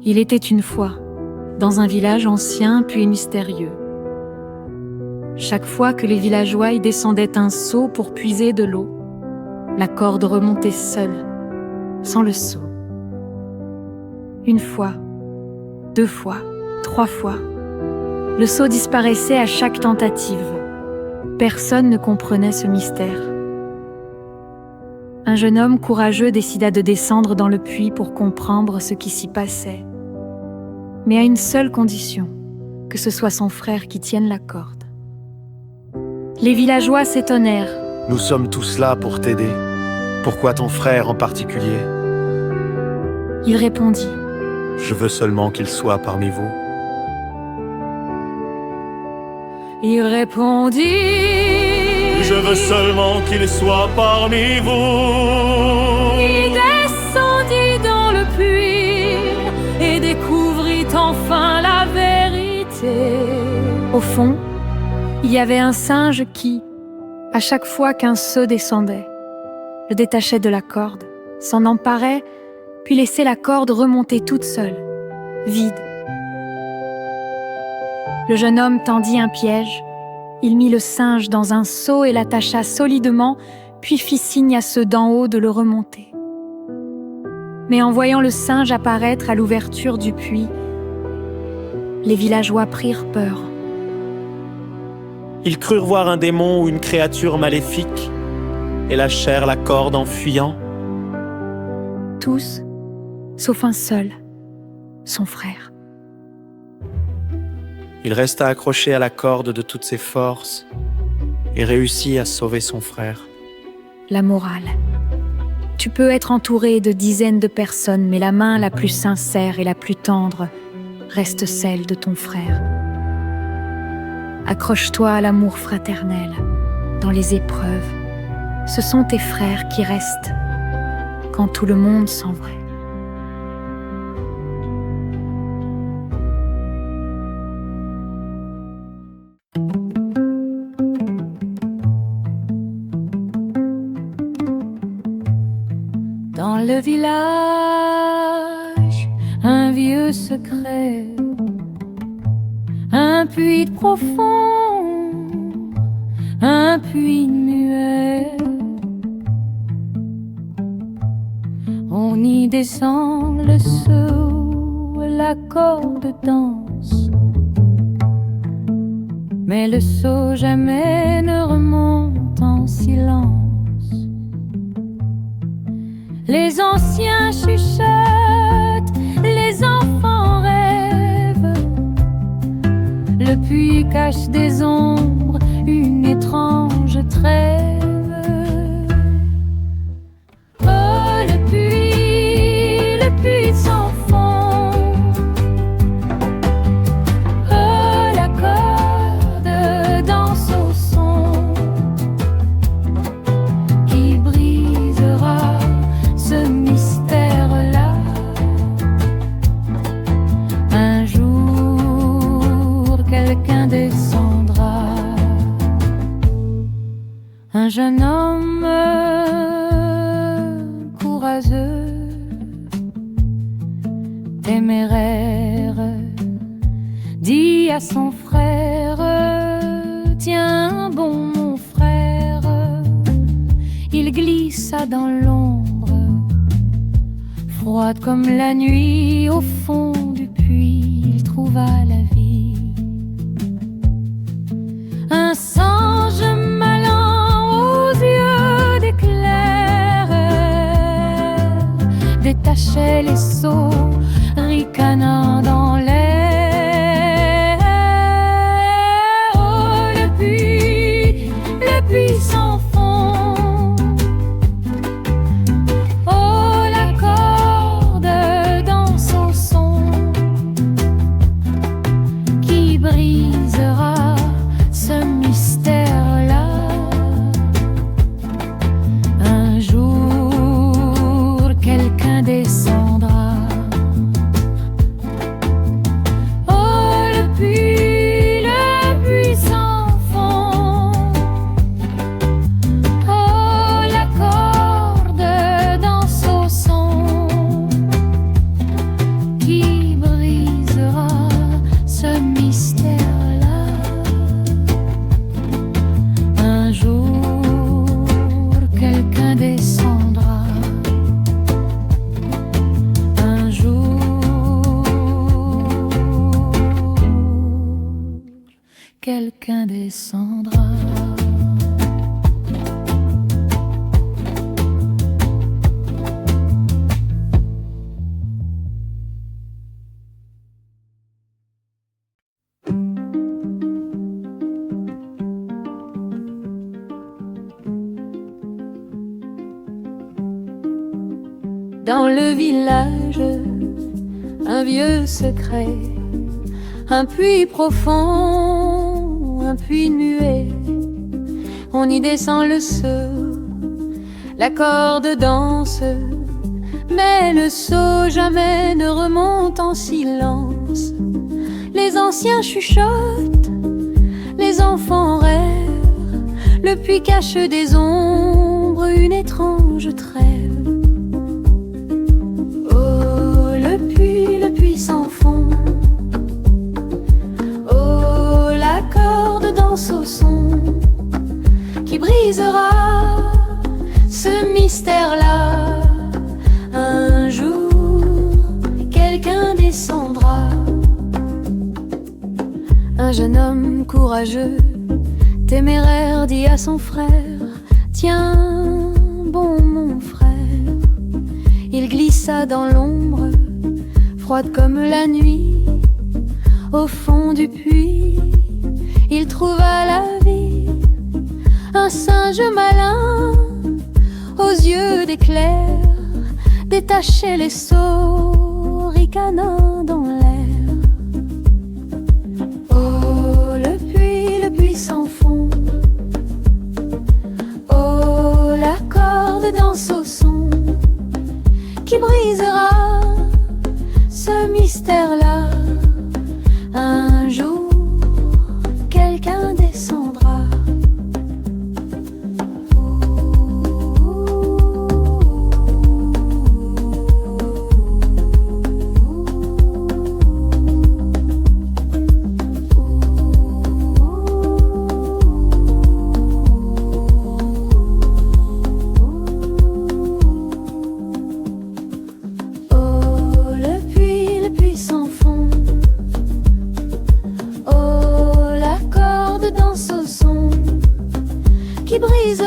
Il était une fois, dans un village ancien puis mystérieux. Chaque fois que les villageois y descendaient un seau pour puiser de l'eau, la corde remontait seule, sans le seau. Une fois, 2 fois, 3 fois, le seau disparaissait à chaque tentative. Personne ne comprenait ce mystère. Un jeune homme courageux décida de descendre dans le puits pour comprendre ce qui s'y passait, mais à une seule condition, que ce soit son frère qui tienne la corde. Les villageois s'étonnèrent. « Nous sommes tous là pour t'aider. Pourquoi ton frère en particulier ?» Il répondit. « Je veux seulement qu'il soit parmi vous. » Il répondit. « Je veux seulement qu'il soit parmi vous. » Il descendit dans le puits et découvrit enfin la vérité. Au fond, il y avait un singe qui, à chaque fois qu'un seau descendait, le détachait de la corde, s'en emparait, puis laissait la corde remonter toute seule, vide. Le jeune homme tendit un piège. Il mit le singe dans un seau et l'attacha solidement, puis fit signe à ceux d'en haut de le remonter. Mais en voyant le singe apparaître à l'ouverture du puits, les villageois prirent peur. Ils crurent voir un démon ou une créature maléfique et lâchèrent la corde en fuyant. Tous, sauf un seul, son frère. Il resta accroché à la corde de toutes ses forces et réussit à sauver son frère. La morale. Tu peux être entouré de dizaines de personnes, mais la main la plus sincère et la plus tendre reste celle de ton frère. Accroche-toi à l'amour fraternel dans les épreuves. Ce sont tes frères qui restent quand tout le monde s'en va. Dans le village, un vieux secret, un puits profond, un puits muet. On y descend le seau, la corde danse, mais le seau jamais ne remonte en silence. Les anciens chuchotent, les enfants rêvent. Le puits cache des ombres, une étrange trêve. Oh, le puits sans fond. Oh, la corde danse au son qui brisera ce mystère-là. Un jour, quelqu'un descendra. Un jeune homme courageux, téméraire, dit à son frère: tiens bon mon frère. Il glissa dans l'ombre, froide comme la nuit. Au fond du puits, il trouva la vie. Un singe malin aux yeux d'éclair détachait les seaux, ricanant dans l'air. Oh, le puits sans fond. Oh, la corde danse au son qui brisera ce mystère-là. Un jour, quelqu'un descendra. descendra. Dans le village, un vieux secret, un puits profond, un puits muet. On y descend le seau, la corde danse, mais le seau jamais ne remonte en silence. Les anciens chuchotent, les enfants rêvent, le puits cache des ombres, une étrange trêve. Le puits sans fond. Oh, la corde danse au son qui brisera ce mystère-là. Un jour, quelqu'un descendra. Un jeune homme courageux, téméraire, dit à son frère: tiens, bon mon frère. Il glissa dans l'ombre, froide comme la nuit, au fond du puits. Il trouva la vie, un singe malin, aux yeux d'éclair, détachait les seaux, ricanant dans l'air. Oh, le puits sans fond. Oh, la corde danse au son qui brisera ce mystère-là. Un jour, quelqu'un descendra. Qui brise